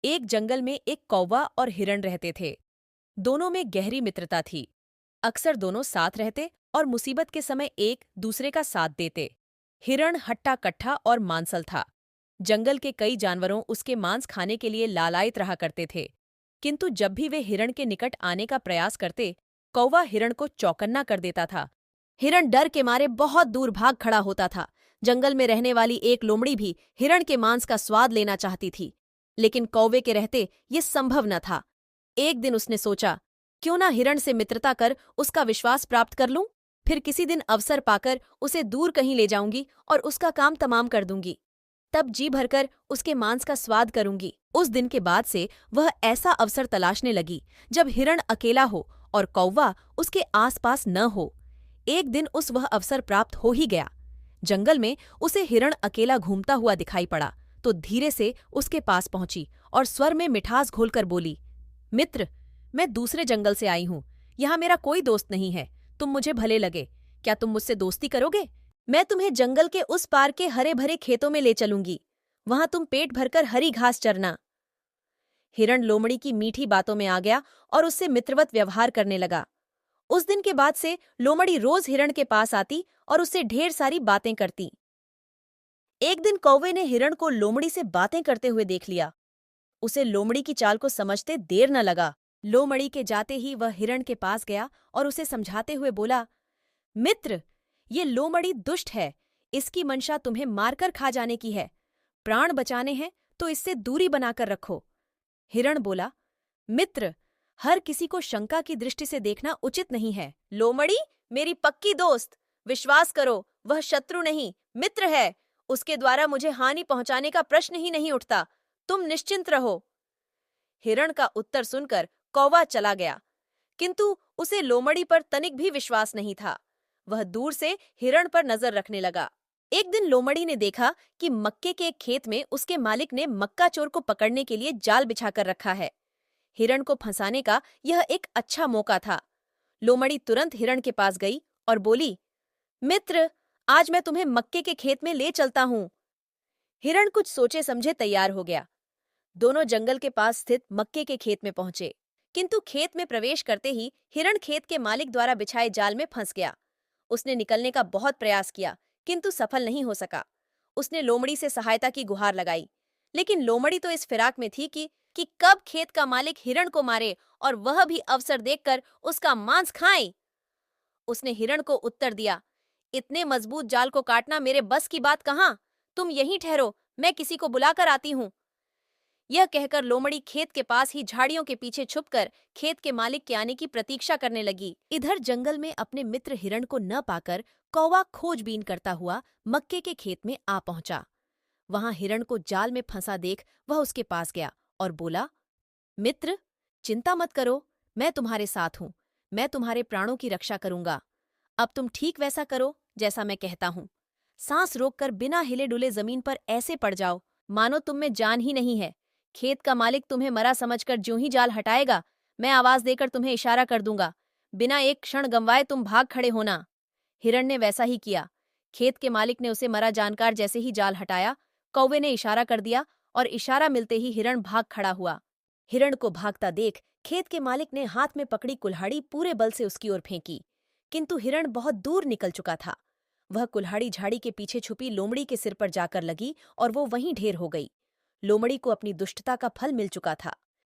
एक जंगल में एक कौवा और हिरण रहते थे। दोनों में गहरी मित्रता थी। अक्सर दोनों साथ रहते और मुसीबत के समय एक दूसरे का साथ देते। हिरण हट्टा कट्ठा और मांसल था। जंगल के कई जानवरों उसके मांस खाने के लिए लालायित रहा करते थे। किंतु जब भी वे हिरण के निकट आने का प्रयास करते, कौवा हिरण को चौकन्ना कर देता था। हिरण डर के मारे बहुत दूर भाग खड़ा होता था। जंगल में रहने वाली एक लोमड़ी भी हिरण के मांस का स्वाद लेना चाहती थी, लेकिन कौवे के रहते ये संभव न था। एक दिन उसने सोचा, क्यों ना हिरण से मित्रता कर उसका विश्वास प्राप्त कर लूं। फिर किसी दिन अवसर पाकर उसे दूर कहीं ले जाऊंगी और उसका काम तमाम कर दूंगी। तब जी भरकर उसके मांस का स्वाद करूंगी। उस दिन के बाद से वह ऐसा अवसर तलाशने लगी जब हिरण अकेला हो और कौवा उसके आसपास न हो। एक दिन वह अवसर प्राप्त हो ही गया। जंगल में उसे हिरण अकेला घूमता हुआ दिखाई पड़ा तो धीरे से उसके पास पहुंची और स्वर में मिठास घोलकर बोली, मित्र, मैं दूसरे जंगल से आई हूं। यहाँ मेरा कोई दोस्त नहीं है। तुम मुझे भले लगे। क्या तुम मुझसे दोस्ती करोगे? मैं तुम्हें जंगल के उस पार के हरे भरे खेतों में ले चलूंगी। वहां तुम पेट भरकर हरी घास चरना। हिरण लोमड़ी की मीठी बातों में आ गया और उससे मित्रवत व्यवहार करने लगा। उस दिन के बाद से लोमड़ी रोज हिरण के पास आती और उससे ढेर सारी बातें करती। एक दिन कौवे ने हिरण को लोमड़ी से बातें करते हुए देख लिया। उसे लोमड़ी की चाल को समझते देर न लगा। लोमड़ी के जाते ही वह हिरण के पास गया और उसे समझाते हुए बोला, मित्र, ये लोमड़ी दुष्ट है। इसकी मंशा तुम्हें मारकर खा जाने की है। प्राण बचाने हैं तो इससे दूरी बनाकर रखो। हिरण बोला, मित्र, हर किसी को शंका की दृष्टि से देखना उचित नहीं है। लोमड़ी मेरी पक्की दोस्त। विश्वास करो, वह शत्रु नहीं, मित्र है। उसके द्वारा मुझे हानि पहुंचाने का प्रश्न ही नहीं उठता। तुम निश्चिंत रहो। हिरण का उत्तर सुनकर कौवा चला गया, किंतु उसे लोमड़ी पर तनिक भी विश्वास नहीं था। वह दूर से हिरण पर नजर रखने लगा। एक दिन लोमड़ी ने देखा कि मक्के के एक खेत में उसके मालिक ने मक्का चोर को पकड़ने के लिए जाल बिछाकर रखा है। हिरण को फंसाने का यह एक अच्छा मौका था। लोमड़ी तुरंत हिरण के पास गई और बोली, मित्र, आज मैं तुम्हें मक्के के खेत में ले चलता हूं। हिरण कुछ सोचे समझे तैयार हो गया। दोनों जंगल के पास स्थित मक्के के खेत में पहुंचे, किंतु खेत में प्रवेश करते ही हिरण खेत के मालिक द्वारा बिछाए जाल में फंस गया। उसने निकलने का बहुत प्रयास किया, किंतु सफल नहीं हो सका। उसने लोमड़ी से सहायता की गुहार लगाई, लेकिन लोमड़ी तो इस फिराक में थी कि कब खेत का मालिक हिरण को मारे और वह भी अवसर देखकर उसका मांस खाए। उसने हिरण को उत्तर दिया, इतने मजबूत जाल को काटना मेरे बस की बात कहाँ। तुम यहीं ठहरो, मैं किसी को बुलाकर आती हूँ। यह कहकर लोमड़ी खेत के पास ही झाड़ियों के पीछे छुपकर खेत के मालिक के आने की प्रतीक्षा करने लगी। इधर जंगल में अपने मित्र हिरण को न पाकर कौवा खोजबीन करता हुआ मक्के के खेत में आ पहुंचा। वहां हिरण को जाल में फंसा देख वह उसके पास गया और बोला, मित्र, चिंता मत करो, मैं तुम्हारे साथ हूं। मैं तुम्हारे प्राणों की रक्षा करूंगा। अब तुम ठीक वैसा करो जैसा मैं कहता हूं। सांस रोककर बिना हिले डुले जमीन पर ऐसे पड़ जाओ मानो तुम में जान ही नहीं है। खेत का मालिक तुम्हें मरा समझकर ज्यों ही जाल हटाएगा, मैं आवाज देकर तुम्हें इशारा कर दूंगा। बिना एक क्षण गंवाए तुम भाग खड़े होना। हिरण ने वैसा ही किया। खेत के मालिक ने उसे मरा जानकर जैसे ही जाल हटाया, कौवे ने इशारा कर दिया और इशारा मिलते ही हिरण भाग खड़ा हुआ। हिरण को भागता देख खेत के मालिक ने हाथ में पकड़ी कुल्हाड़ी पूरे बल से उसकी ओर फेंकी, किंतु हिरण बहुत दूर निकल चुका था। वह कुल्हाड़ी झाड़ी के पीछे छुपी लोमड़ी के सिर पर जाकर लगी और वो वहीं ढेर हो गई। लोमड़ी को अपनी दुष्टता का फल मिल चुका था।